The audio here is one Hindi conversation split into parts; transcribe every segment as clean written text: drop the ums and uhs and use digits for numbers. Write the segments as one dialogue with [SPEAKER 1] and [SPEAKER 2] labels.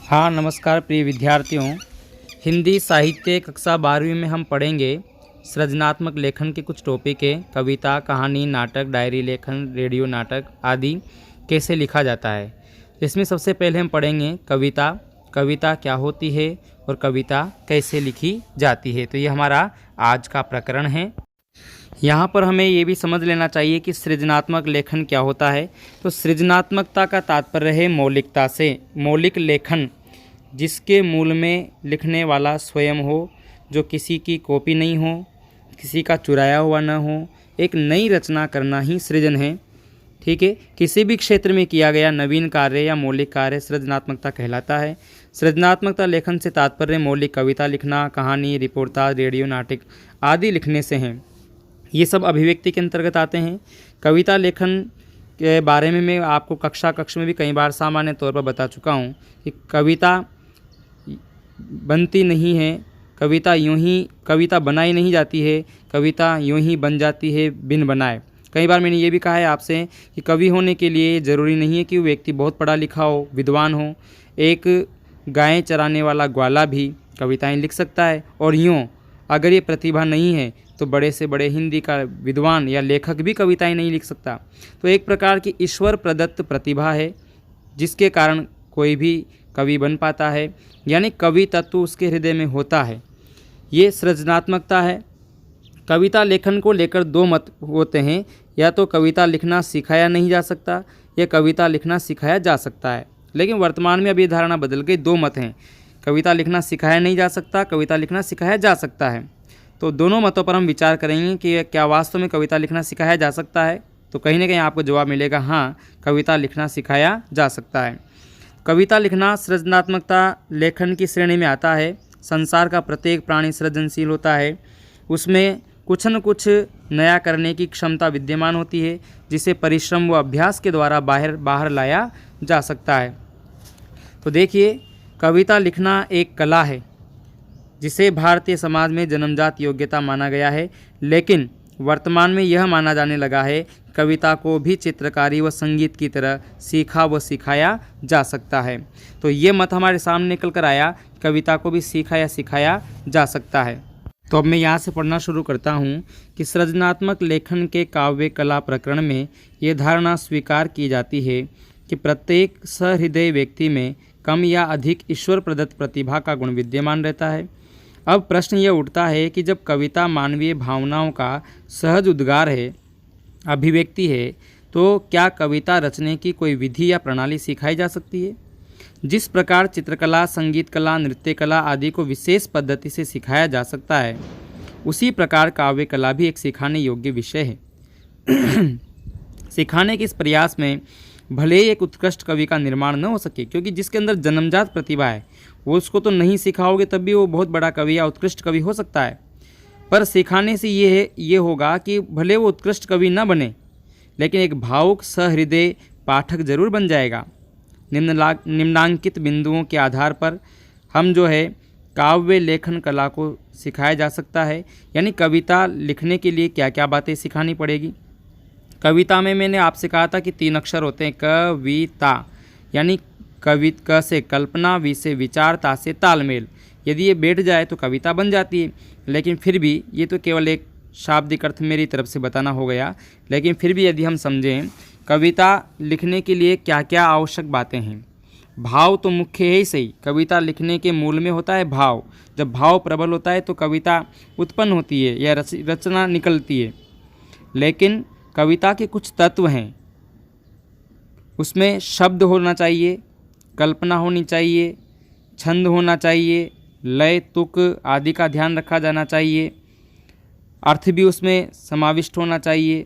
[SPEAKER 1] हाँ नमस्कार प्रिय विद्यार्थियों। हिंदी साहित्य कक्षा 12वीं में हम पढ़ेंगे सृजनात्मक लेखन के कुछ टॉपिक है। कविता, कहानी, नाटक, डायरी लेखन, रेडियो नाटक आदि कैसे लिखा जाता है। इसमें सबसे पहले हम पढ़ेंगे कविता। कविता क्या होती है और कविता कैसे लिखी जाती है। तो ये हमारा आज का प्रकरण है। यहाँ पर हमें ये भी समझ लेना चाहिए कि सृजनात्मक लेखन क्या होता है। तो सृजनात्मकता का तात्पर्य है मौलिकता से। मौलिक लेखन जिसके मूल में लिखने वाला स्वयं हो, जो किसी की कॉपी नहीं हो, किसी का चुराया हुआ न हो, एक नई रचना करना ही सृजन है। ठीक है, किसी भी क्षेत्र में किया गया नवीन कार्य या मौलिक कार्य सृजनात्मकता कहलाता है। सृजनात्मकता लेखन से तात्पर्य मौलिक कविता लिखना, कहानी, रिपोर्टाज, रेडियो नाटक आदि लिखने से हैं। ये सब अभिव्यक्ति के अंतर्गत आते हैं। कविता लेखन के बारे में मैं आपको कक्षा में भी कई बार सामान्य तौर पर बता चुका हूँ कि कविता बनती नहीं है, कविता बनाई नहीं जाती है, कविता यूँ ही बन जाती है बिन बनाए। कई बार मैंने ये भी कहा है आपसे कि कवि होने के लिए ज़रूरी नहीं है कि वो व्यक्ति बहुत पढ़ा लिखा हो, विद्वान हो। एक गायें चराने वाला ग्वाला भी कविताएं लिख सकता है। और यूँ अगर ये प्रतिभा नहीं है तो बड़े से बड़े हिंदी का विद्वान या लेखक भी कविताएं नहीं लिख सकता। तो एक प्रकार की ईश्वर प्रदत्त प्रतिभा है जिसके कारण कोई भी कवि बन पाता है, यानी कवि तत्व उसके हृदय में होता है। ये सृजनात्मकता है। कविता लेखन को लेकर दो मत होते हैं, या तो कविता लिखना सिखाया नहीं जा सकता या कविता लिखना सिखाया जा सकता है। लेकिन वर्तमान में अब ये धारणा बदल गई, दो मत हैं, कविता लिखना सिखाया नहीं जा सकता, कविता लिखना सिखाया जा सकता है। तो दोनों मतों पर हम विचार करेंगे कि क्या वास्तव में कविता लिखना सिखाया जा सकता है। तो कहीं ना कहीं आपको जवाब मिलेगा हाँ, कविता लिखना सिखाया जा सकता है। कविता लिखना सृजनात्मकता लेखन की श्रेणी में आता है। संसार का प्रत्येक प्राणी सृजनशील होता है, उसमें कुछ न कुछ नया करने की क्षमता विद्यमान होती है, जिसे परिश्रम व अभ्यास के द्वारा बाहर लाया जा सकता है। तो देखिए, कविता लिखना एक कला है जिसे भारतीय समाज में जन्मजात योग्यता माना गया है। लेकिन वर्तमान में यह माना जाने लगा है कविता को भी चित्रकारी व संगीत की तरह सीखा व सिखाया जा सकता है। तो ये मत हमारे सामने निकल कर आया, कविता को भी सीखा या सिखाया जा सकता है। तो अब मैं यहाँ से पढ़ना शुरू करता हूँ कि सृजनात्मक लेखन के काव्य कला प्रकरण में ये धारणा स्वीकार की जाती है कि प्रत्येक सहृदय व्यक्ति में कम या अधिक ईश्वर प्रदत्त प्रतिभा का गुण विद्यमान रहता है। अब प्रश्न यह उठता है कि जब कविता मानवीय भावनाओं का सहज उद्गार है, अभिव्यक्ति है, तो क्या कविता रचने की कोई विधि या प्रणाली सिखाई जा सकती है। जिस प्रकार चित्रकला, संगीत कला, नृत्य कला आदि को विशेष पद्धति से सिखाया जा सकता है, उसी प्रकार काव्य कला भी एक सिखाने योग्य विषय है। सिखाने के इस प्रयास में भले ही एक उत्कृष्ट कवि का निर्माण न हो सके, क्योंकि जिसके अंदर जन्मजात प्रतिभा है वो उसको तो नहीं सिखाओगे तब भी वो बहुत बड़ा कवि या उत्कृष्ट कवि हो सकता है। पर सिखाने से ये होगा कि भले वो उत्कृष्ट कवि न बने, लेकिन एक भावुक सहृदय पाठक जरूर बन जाएगा। निम्नांकित बिंदुओं के आधार पर हम जो है काव्य लेखन कला को सिखाया जा सकता है। यानी कविता लिखने के लिए क्या क्या बातें सिखानी पड़ेगी। कविता में मैंने आपसे कहा था कि 3 अक्षर होते हैं, कविता, यानी क से कल्पना, वि से विचार, ता से तालमेल। यदि ये बैठ जाए तो कविता बन जाती है। लेकिन फिर भी ये तो केवल एक शाब्दिक अर्थ मेरी तरफ से बताना हो गया। लेकिन फिर भी यदि हम समझें कविता लिखने के लिए क्या क्या आवश्यक बातें हैं। भाव तो मुख्य है ही सही, कविता लिखने के मूल में होता है भाव। जब भाव प्रबल होता है तो कविता उत्पन्न होती है या रचना निकलती है। लेकिन कविता के कुछ तत्व हैं, उसमें शब्द होना चाहिए, कल्पना होनी चाहिए, छंद होना चाहिए, लय, तुक आदि का ध्यान रखा जाना चाहिए, अर्थ भी उसमें समाविष्ट होना चाहिए,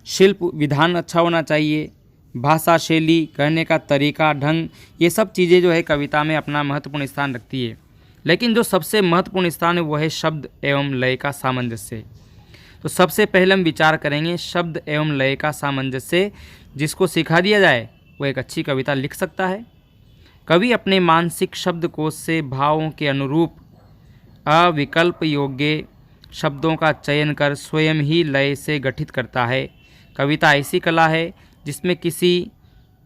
[SPEAKER 1] शिल्प विधान अच्छा होना चाहिए, भाषा शैली, कहने का तरीका, ढंग, ये सब चीज़ें जो है कविता में अपना महत्वपूर्ण स्थान रखती है। लेकिन जो सबसे महत्वपूर्ण स्थान है वो है शब्द एवं लय का सामंजस्य। तो सबसे पहले हम विचार करेंगे शब्द एवं लय का सामंजस्य। जिसको सिखा दिया जाए वो एक अच्छी कविता लिख सकता है। कवि अपने मानसिक शब्दकोश से भावों के अनुरूप अविकल्प योग्य शब्दों का चयन कर स्वयं ही लय से गठित करता है। कविता ऐसी कला है जिसमें किसी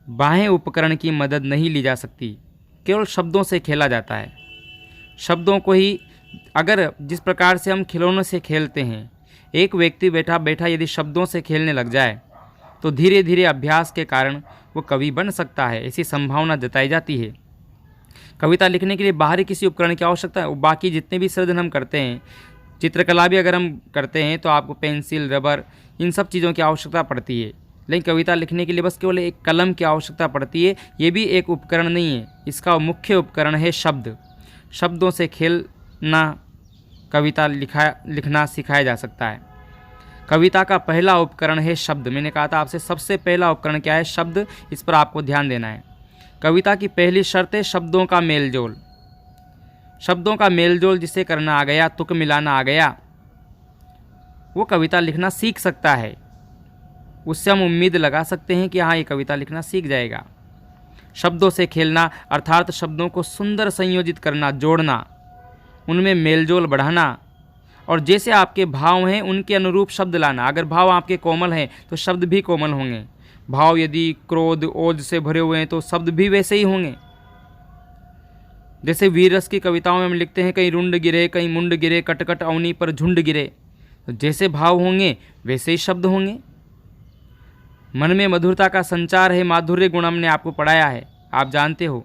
[SPEAKER 1] बाह्य उपकरण की मदद नहीं ली जा सकती। केवल शब्दों से खेला जाता है। शब्दों को ही अगर जिस प्रकार से हम खिलौनों से खेलते हैं, एक व्यक्ति बैठा बैठा यदि शब्दों से खेलने लग जाए तो धीरे धीरे अभ्यास के कारण वो कवि बन सकता है, ऐसी संभावना जताई जाती है। कविता लिखने के लिए बाहरी किसी उपकरण की आवश्यकता है। बाकी जितने भी सृजन हम करते हैं, चित्रकला भी अगर हम करते हैं तो आपको पेंसिल, रबर, इन सब चीज़ों की आवश्यकता पड़ती है। लेकिन कविता लिखने के लिए बस केवल एक कलम की आवश्यकता पड़ती है। ये भी एक उपकरण नहीं है, इसका मुख्य उपकरण है शब्द। शब्दों से खेलना कविता लिखना सिखाया जा सकता है। कविता का पहला उपकरण है शब्द। मैंने कहा था आपसे सबसे पहला उपकरण क्या है? शब्द। इस पर आपको ध्यान देना है। कविता की पहली शर्त है शब्दों का मेलजोल। शब्दों का मेलजोल जिसे करना आ गया, तुक मिलाना आ गया, वो कविता लिखना सीख सकता है। उससे हम उम्मीद लगा सकते हैं कि हाँ, ये कविता लिखना सीख जाएगा। शब्दों से खेलना अर्थात शब्दों को सुंदर संयोजित करना, जोड़ना, उनमें मेलजोल बढ़ाना, और जैसे आपके भाव हैं उनके अनुरूप शब्द लाना। अगर भाव आपके कोमल हैं तो शब्द भी कोमल होंगे। भाव यदि क्रोध, ओज से भरे हुए हैं तो शब्द भी वैसे ही होंगे। जैसे वीर रस की कविताओं में हम लिखते हैं, कहीं रुंड गिरे, कहीं मुंड गिरे, कटकट अवनी पर झुंड गिरे। तो जैसे भाव होंगे वैसे ही शब्द होंगे। मन में मधुरता का संचार है, माधुर्य गुण हमने आपको पढ़ाया है, आप जानते हो।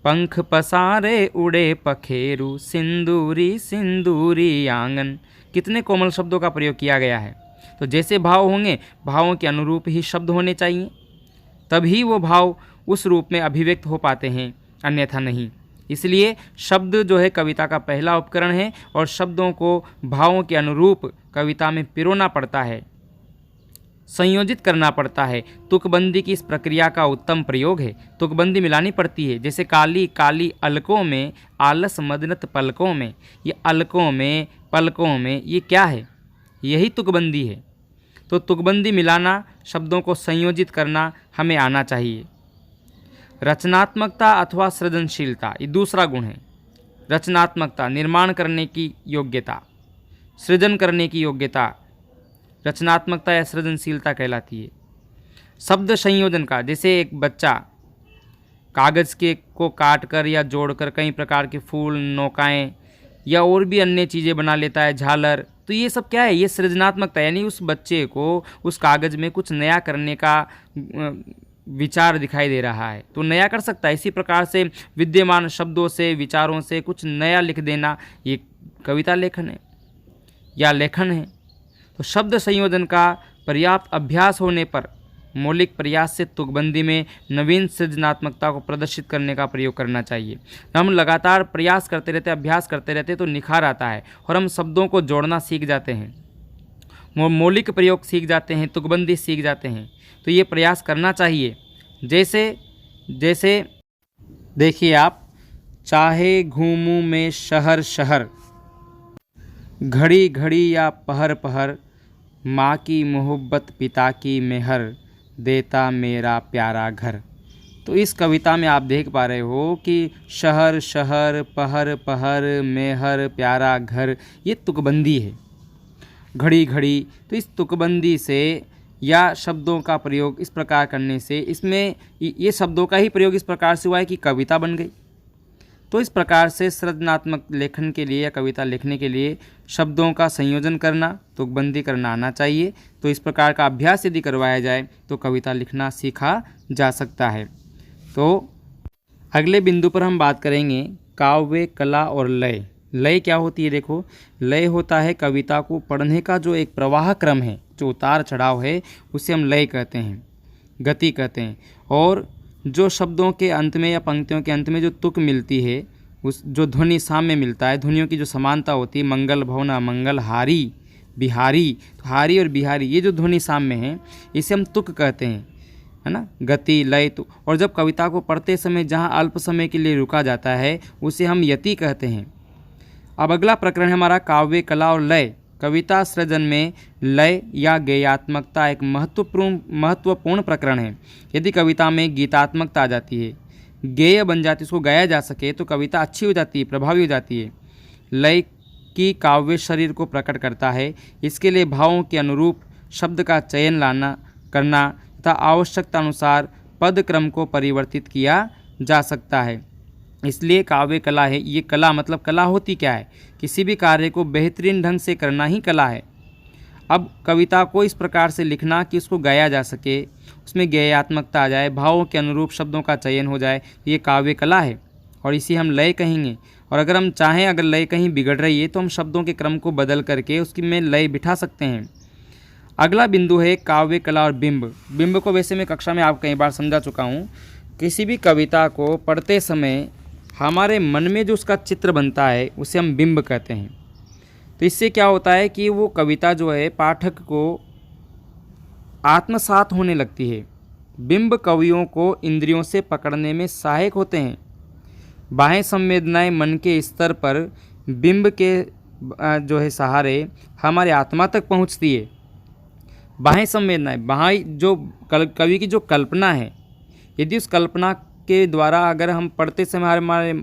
[SPEAKER 1] पंख पसारे उड़े पखेरु, सिंदूरी सिंदूरी आंगन, कितने कोमल शब्दों का प्रयोग किया गया है। तो जैसे भाव होंगे, भावों के अनुरूप ही शब्द होने चाहिए, तभी वो भाव उस रूप में अभिव्यक्त हो पाते हैं, अन्यथा नहीं। इसलिए शब्द जो है कविता का पहला उपकरण है, और शब्दों को भावों के अनुरूप कविता में पिरोना पड़ता है, संयोजित करना पड़ता है। तुकबंदी की इस प्रक्रिया का उत्तम प्रयोग है। तुकबंदी मिलानी पड़ती है। जैसे काली काली अलकों में, आलस मदनत पलकों में। ये अलकों में, पलकों में, ये क्या है? यही तुकबंदी है। तो तुकबंदी मिलाना, शब्दों को संयोजित करना हमें आना चाहिए। रचनात्मकता अथवा सृजनशीलता, ये दूसरा गुण है। रचनात्मकता, निर्माण करने की योग्यता, सृजन करने की योग्यता रचनात्मकता या सृजनशीलता कहलाती है। शब्द संयोजन का, जैसे एक बच्चा कागज़ के को काट कर या जोड़कर कई प्रकार के फूल, नौकाएं या और भी अन्य चीज़ें बना लेता है, झालर, तो ये सब क्या है? ये सृजनात्मकता, यानी उस बच्चे को उस कागज़ में कुछ नया करने का विचार दिखाई दे रहा है, तो नया कर सकता है। इसी प्रकार से विद्यमान शब्दों से, विचारों से कुछ नया लिख देना, ये कविता लेखन है या लेखन है। तो शब्द संयोजन का पर्याप्त अभ्यास होने पर मौलिक प्रयास से तुकबंदी में नवीन सृजनात्मकता को प्रदर्शित करने का प्रयोग करना चाहिए। हम लगातार प्रयास करते रहते, अभ्यास करते रहते तो निखार आता है और हम शब्दों को जोड़ना सीख जाते हैं, मौलिक प्रयोग सीख जाते हैं, तुकबंदी सीख जाते हैं। तो ये प्रयास करना चाहिए। जैसे देखिए आप, चाहे घूमूं मैं शहर शहर, घड़ी घड़ी या पहर पहर, माँ की मोहब्बत पिता की मेहर, देता मेरा प्यारा घर। तो इस कविता में आप देख पा रहे हो कि शहर शहर, पहर पहर, मेहर, प्यारा घर, ये तुकबंदी है। घड़ी घड़ी, तो इस तुकबंदी से या शब्दों का प्रयोग इस प्रकार करने से, इसमें ये शब्दों का ही प्रयोग इस प्रकार से हुआ है कि कविता बन गई। तो इस प्रकार से सृजनात्मक लेखन के लिए या कविता लिखने के लिए शब्दों का संयोजन करना, तुकबंदी करना आना चाहिए। तो इस प्रकार का अभ्यास यदि करवाया जाए तो कविता लिखना सीखा जा सकता है। तो अगले बिंदु पर हम बात करेंगे काव्य, कला और लय। लय क्या होती है? देखो, लय होता है कविता को पढ़ने का जो एक प्रवाह क्रम है, जो उतार चढ़ाव है, उसे हम लय कहते हैं, गति कहते हैं। और जो शब्दों के अंत में या पंक्तियों के अंत में जो तुक मिलती है, उस जो ध्वनि साम्य मिलता है, ध्वनियों की जो समानता होती है, मंगल भवना, मंगल हारी, बिहारी, तो हारी और बिहारी, ये जो ध्वनि साम्य है, इसे हम तुक कहते हैं, है ना, गति, लय। तो और जब कविता को पढ़ते समय जहाँ अल्प समय के लिए रुका जाता है, उसे हम यति कहते हैं। अब अगला प्रकरण है हमारा काव्य, कला और लय। कविता सृजन में लय या गेयात्मकता एक महत्वपूर्ण प्रकरण है। यदि कविता में गीतात्मकता आ जाती है, गेय बन जाती है, उसको गाया जा सके, तो कविता अच्छी हो जाती है, प्रभावी हो जाती है। लय की काव्य शरीर को प्रकट करता है। इसके लिए भावों के अनुरूप शब्द का चयन करना तथा आवश्यकता अनुसार पद क्रम को परिवर्तित किया जा सकता है। इसलिए काव्य कला है। ये कला मतलब कला होती क्या है? किसी भी कार्य को बेहतरीन ढंग से करना ही कला है। अब कविता को इस प्रकार से लिखना कि उसको गाया जा सके, उसमें गेयात्मकता आ जाए, भावों के अनुरूप शब्दों का चयन हो जाए, ये काव्य कला है और इसी हम लय कहेंगे। और अगर हम चाहें, अगर लय कहीं बिगड़ रही है तो हम शब्दों के क्रम को बदल करके उसकी में लय बिठा सकते हैं। अगला बिंदु है काव्य कला और बिंब। बिंब को वैसे मैं कक्षा में आप कई बार समझा चुका हूँ। किसी भी कविता को पढ़ते समय हमारे मन में जो उसका चित्र बनता है उसे हम बिंब कहते हैं। तो इससे क्या होता है कि वो कविता जो है पाठक को आत्मसात होने लगती है। बिंब कवियों को इंद्रियों से पकड़ने में सहायक होते हैं। बाह्य संवेदनाएं मन के स्तर पर बिंब के जो है सहारे हमारे आत्मा तक पहुंचती है। बाह्य संवेदनाएं, बाह्य जो कवि की जो कल्पना है, यदि उस कल्पना के द्वारा अगर हम पढ़ते समय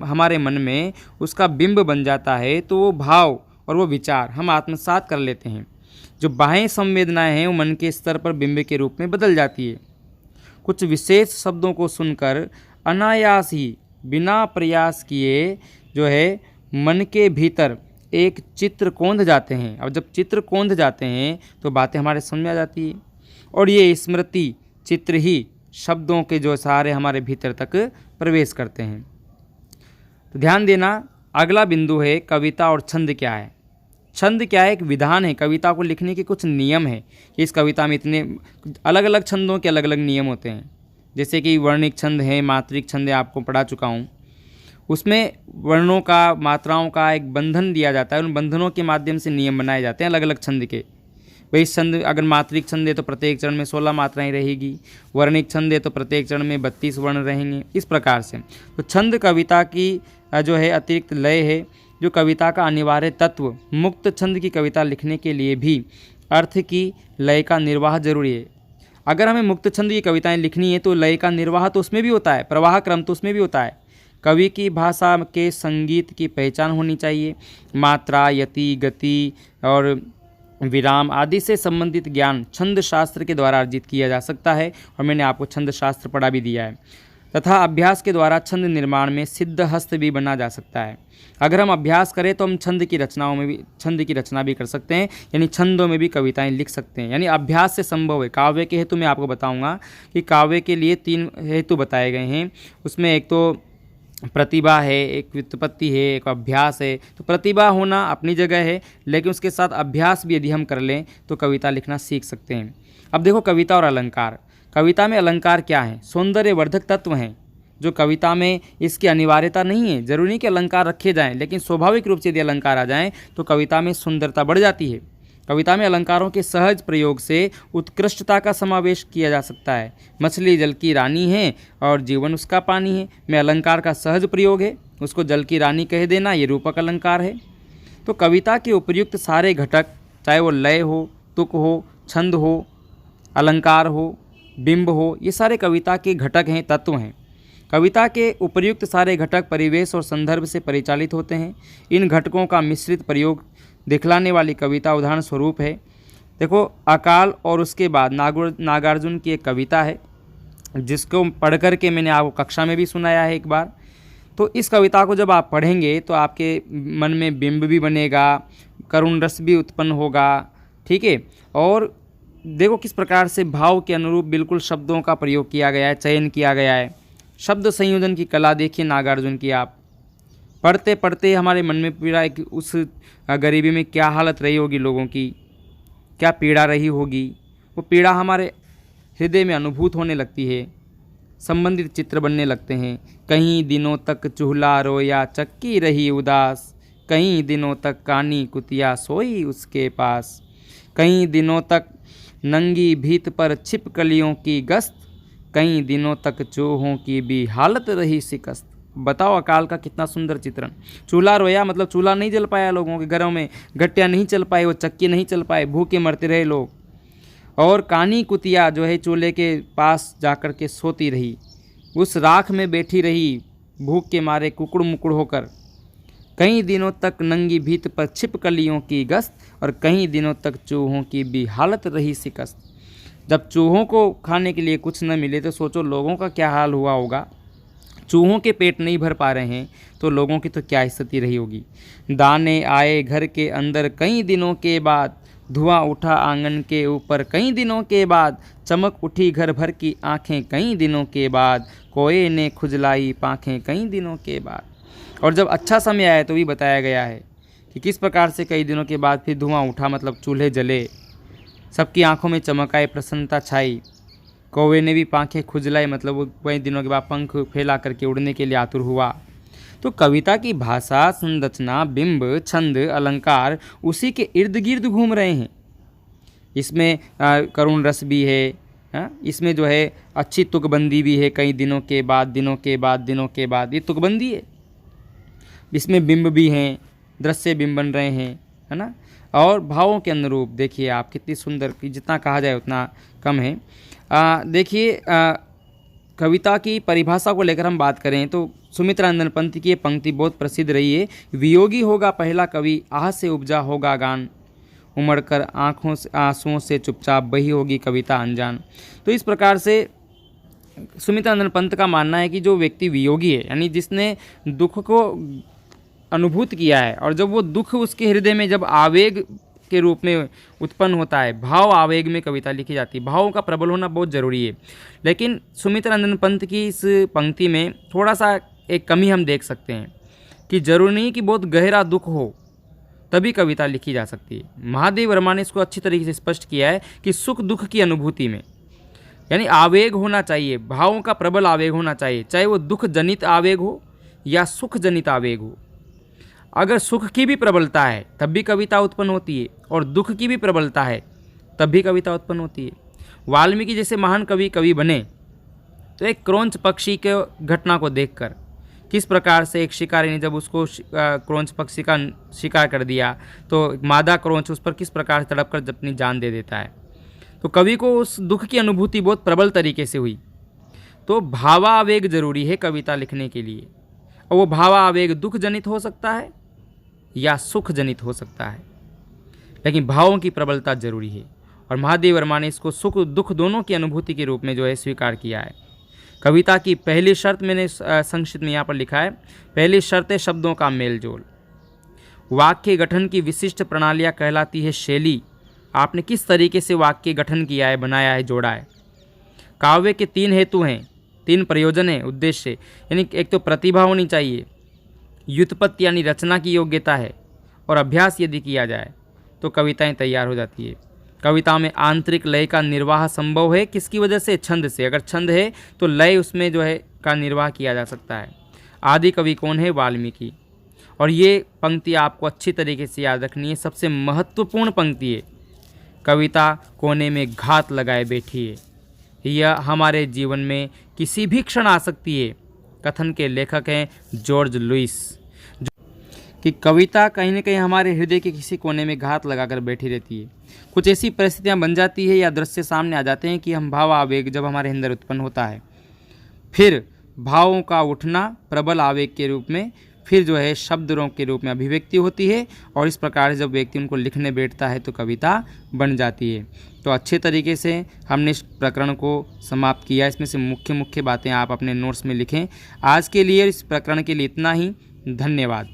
[SPEAKER 1] हमारे मन में उसका बिंब बन जाता है तो वो भाव और वो विचार हम आत्मसात कर लेते हैं। जो बाह्य संवेदनाएं हैं वो मन के स्तर पर बिंब के रूप में बदल जाती है। कुछ विशेष शब्दों को सुनकर अनायास ही बिना प्रयास किए जो है मन के भीतर एक चित्र कौंध जाते हैं। अब जब चित्र कौंध जाते हैं तो बातें हमारे समझ में आ जाती है और ये स्मृति चित्र ही शब्दों के जो सहारे हमारे भीतर तक प्रवेश करते हैं। तो ध्यान देना, अगला बिंदु है कविता और छंद क्या है। छंद क्या है? एक विधान है। कविता को लिखने के कुछ नियम है कि इस कविता में इतने अलग अलग छंदों के अलग अलग नियम होते हैं। जैसे कि वर्णिक छंद है, मात्रिक छंद है, आपको पढ़ा चुका हूँ। उसमें वर्णों का, मात्राओं का एक बंधन दिया जाता है। उन बंधनों के माध्यम से नियम बनाए जाते हैं अलग अलग छंद के। वही छंद अगर मात्रिक छंद है तो प्रत्येक चरण में 16 मात्राएं रहेगी। वर्णिक छंद है तो प्रत्येक चरण में 32 वर्ण रहेंगे। इस प्रकार से तो छंद कविता की जो है अतिरिक्त लय है, जो कविता का अनिवार्य तत्व। मुक्त छंद की कविता लिखने के लिए भी अर्थ की लय का निर्वाह जरूरी है। अगर हमें मुक्त छंद की कविताएं लिखनी है तो लय का निर्वाह तो उसमें भी होता है, प्रवाह क्रम तो उसमें भी होता है। कवि की भाषा के संगीत की पहचान होनी चाहिए। मात्रा, यति, गति और विराम आदि से संबंधित ज्ञान छंद शास्त्र के द्वारा अर्जित किया जा सकता है और मैंने आपको छंद शास्त्र पढ़ा भी दिया है। तथा अभ्यास के द्वारा छंद निर्माण में सिद्ध हस्त भी बना जा सकता है। अगर हम अभ्यास करें तो हम छंद की रचना भी कर सकते हैं, यानी छंदों में भी कविताएं लिख सकते हैं। यानी अभ्यास से संभव है। काव्य के हेतु मैं आपको बताऊंगा कि काव्य के लिए 3 हेतु बताए गए हैं। उसमें एक तो प्रतिभा है, एक व्युत्पत्ति है, एक अभ्यास है। तो प्रतिभा होना अपनी जगह है, लेकिन उसके साथ अभ्यास भी यदि हम कर लें तो कविता लिखना सीख सकते हैं। अब देखो कविता और अलंकार। कविता में अलंकार क्या है? सौंदर्यवर्धक तत्व हैं जो कविता में इसकी अनिवार्यता नहीं है। जरूरी नहीं कि अलंकार रखे जाएं, लेकिन स्वाभाविक रूप से यदि अलंकार आ जाएं तो कविता में सुंदरता बढ़ जाती है। कविता में अलंकारों के सहज प्रयोग से उत्कृष्टता का समावेश किया जा सकता है। मछली जल की रानी है और जीवन उसका पानी है, में अलंकार का सहज प्रयोग है। उसको जल की रानी कह देना ये रूपक अलंकार है। तो कविता के उपयुक्त सारे घटक, चाहे वो लय हो, तुक हो, छंद हो, अलंकार हो, बिंब हो, ये सारे कविता के घटक हैं, तत्व हैं। कविता के उपयुक्त सारे घटक परिवेश और संदर्भ से परिचालित होते हैं। इन घटकों का मिश्रित प्रयोग दिखलाने वाली कविता उदाहरण स्वरूप है। देखो अकाल और उसके बाद नागार्जुन की एक कविता है जिसको पढ़ कर के मैंने आपको कक्षा में भी सुनाया है एक बार। तो इस कविता को जब आप पढ़ेंगे तो आपके मन में बिंब भी बनेगा, करुण रस भी उत्पन्न होगा, ठीक है। और देखो किस प्रकार से भाव के अनुरूप बिल्कुल शब्दों का प्रयोग किया गया है, चयन किया गया है। शब्द संयोजन की कला देखिए नागार्जुन की। आप पढ़ते पढ़ते हमारे मन में पीड़ा है कि उस गरीबी में क्या हालत रही होगी लोगों की, क्या पीड़ा रही होगी। वो पीड़ा हमारे हृदय में अनुभूत होने लगती है, संबंधित चित्र बनने लगते हैं। कहीं दिनों तक चूल्हा रोया चक्की रही उदास, कहीं दिनों तक कानी कुतिया सोई उसके पास, कहीं दिनों तक नंगी भीत पर छिपकलियों की गश्त, कई दिनों तक चूहों की भी हालत रही शिकस्त। बताओ अकाल का कितना सुंदर चित्रण। चूल्हा रोया मतलब चूल्हा नहीं जल पाया, लोगों के घरों में गट्टियाँ नहीं चल पाई, वो चक्की नहीं चल पाए, भूखे मरते रहे लोग। और कानी कुतिया जो है चूल्हे के पास जाकर के सोती रही, उस राख में बैठी रही भूख के मारे कुकड़ मुकड़ होकर। कई दिनों तक नंगी भीत पर छिपकलियों की गश्त, और कई दिनों तक चूहों की भी हालत रही शिकस्त। जब चूहों को खाने के लिए कुछ न मिले तो सोचो लोगों का क्या हाल हुआ होगा। चूहों के पेट नहीं भर पा रहे हैं तो लोगों की तो क्या स्थिति रही होगी। दाने आए घर के अंदर कई दिनों के बाद, धुआं उठा आंगन के ऊपर कई दिनों के बाद, चमक उठी घर भर की आंखें कई दिनों के बाद, कोए ने खुजलाई पाँखें कई दिनों के बाद। और जब अच्छा समय आया तो भी बताया गया है कि किस प्रकार से कई दिनों के बाद फिर धुआं उठा, मतलब चूल्हे जले, सबकी आंखों में चमक आई, प्रसन्नता छाई, कौवे ने भी पाँखें खुजलाई, मतलब वो कई दिनों के बाद पंख फैला करके उड़ने के लिए आतुर हुआ। तो कविता की भाषा, संरचना, बिंब, छंद, अलंकार उसी के इर्द गिर्द घूम रहे हैं। इसमें करुण रस भी है, इसमें जो है अच्छी तुकबंदी भी है, कई दिनों के बाद, दिनों के बाद, दिनों के बाद, ये तुकबंदी है। इसमें बिंब भी हैं, दृश्य बिंब बन रहे हैं, है ना। और भावों के अनुरूप देखिए आप कितनी सुंदर, कि जितना कहा जाए उतना कम है। देखिए कविता की परिभाषा को लेकर हम बात करें तो सुमित्रा नंदन पंत की ये पंक्ति बहुत प्रसिद्ध रही है। वियोगी होगा पहला कवि, आह से उपजा होगा गान, उमड़कर आँखों से आंसुओं से चुपचाप बही होगी कविता अनजान। तो इस प्रकार से सुमित्रा नंदन पंत का मानना है कि जो व्यक्ति वियोगी है, यानी जिसने दुख को अनुभूत किया है, और जब वो दुख उसके हृदय में जब आवेग के रूप में उत्पन्न होता है, भाव आवेग में कविता लिखी जाती है। भावों का प्रबल होना बहुत ज़रूरी है। लेकिन सुमित्रा नंदन पंत की इस पंक्ति में थोड़ा सा एक कमी हम देख सकते हैं कि जरूरी नहीं कि बहुत गहरा दुख हो तभी कविता लिखी जा सकती है। महादेव वर्मा ने इसको अच्छी तरीके से स्पष्ट किया है कि सुख दुख की अनुभूति में, यानी आवेग होना चाहिए, भावों का प्रबल आवेग होना चाहिए, चाहे वो दुख जनित आवेग हो या सुख जनित आवेग हो। अगर सुख की भी प्रबलता है तब भी कविता उत्पन्न होती है, और दुख की भी प्रबलता है तब भी कविता उत्पन्न होती है। वाल्मीकि जैसे महान कवि बने तो एक क्रोंच पक्षी के घटना को देखकर, किस प्रकार से एक शिकारी ने जब उसको क्रोंच पक्षी का शिकार कर दिया तो मादा क्रोंच उस पर किस प्रकार से तड़प कर अपनी जान दे देता है। तो कवि को उस दुख की अनुभूति बहुत प्रबल तरीके से हुई। तो भावावेग जरूरी है कविता लिखने के लिए, और वो भावावेग दुख जनित हो सकता है या सुख जनित हो सकता है, लेकिन भावों की प्रबलता जरूरी है। और महादेव वर्मा ने इसको सुख दुख दोनों की अनुभूति के रूप में जो है स्वीकार किया है। कविता की पहली शर्त मैंने संक्षिप्त में यहाँ पर लिखा है, पहली शर्त है शब्दों का मेलजोल। वाक्य गठन की विशिष्ट प्रणालियाँ कहलाती है शैली। आपने किस तरीके से वाक्य गठन किया है, बनाया है, जोड़ा है। काव्य के 3 हेतु हैं, 3 प्रयोजन हैं, उद्देश्य, यानी एक तो प्रतिभा होनी चाहिए, व्युत्पत्ति यानी रचना की योग्यता है, और अभ्यास यदि किया जाए तो कविताएं तैयार हो जाती है। कविता में आंतरिक लय का निर्वाह संभव है, किसकी वजह से? छंद से। अगर छंद है तो लय उसमें जो है का निर्वाह किया जा सकता है। आदि कवि कौन है? वाल्मीकि। और ये पंक्ति आपको अच्छी तरीके से याद रखनी है, सबसे महत्वपूर्ण पंक्ति है। कविता कोने में घात लगाए बैठी है, यह हमारे जीवन में किसी भी क्षण आ सकती है। कथन के लेखक हैं जॉर्ज लुइस, कि कविता कहीं न कहीं हमारे हृदय के किसी कोने में घात लगाकर बैठी रहती है। कुछ ऐसी परिस्थितियां बन जाती है या दृश्य सामने आ जाते हैं कि हम भाव आवेग जब हमारे अंदर उत्पन्न होता है, फिर भावों का उठना प्रबल आवेग के रूप में, फिर जो है शब्दों के रूप में अभिव्यक्ति होती है, और इस प्रकार से जब व्यक्ति उनको लिखने बैठता है तो कविता बन जाती है। तो अच्छे तरीके से हमने इस प्रकरण को समाप्त किया। इसमें से मुख्य बातें आप अपने नोट्स में लिखें। आज के लिए इस प्रकरण के लिए इतना ही। धन्यवाद।